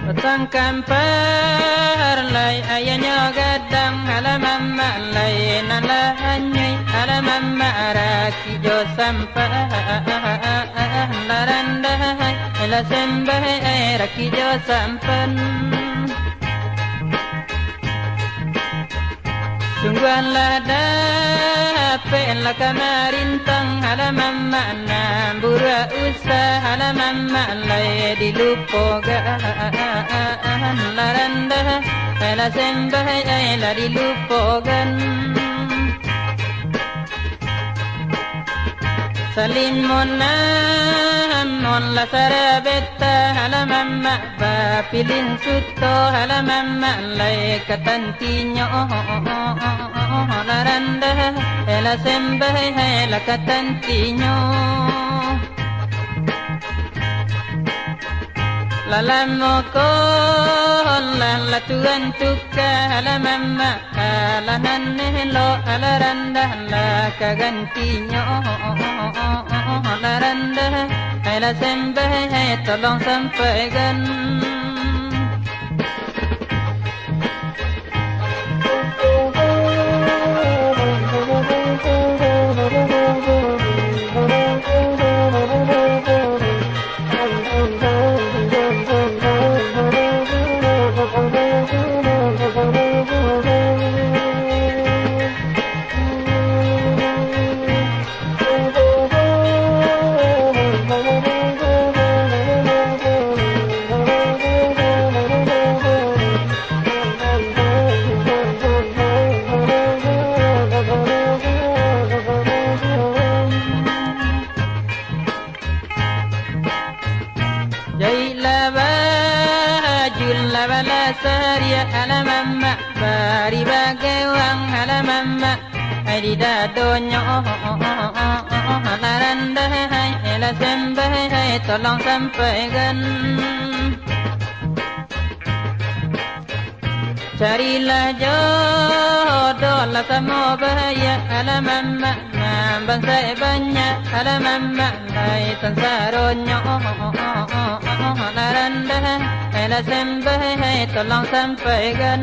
Tangkan parlay ayahnya gadang halaman malay nalahanyay halaman maraki jo sampai larandahay ela sembah raki jo sampan sungguhanlah dapat la kamarintang halaman makna bura usah halaman malay dilupogan laranda ela sembah ela dilupogan salim mon la sarabetta halaman makba pilih suto halaman malay katantinyo laranda ela sembah ela katantinyo lalamoko la tuan tuka halaman makalan nelo alaranda la kagantinyo laranda ela sembah tolong sampaikan Saria halaman mak bari bagewang halaman mak di dadonyo laranda ela sembah tolong sampaikan carilah jodoh lah sama bahaya halaman mak bangsa banyak halaman mak lai tansaronyo laranda ela sembah tolong sampaikan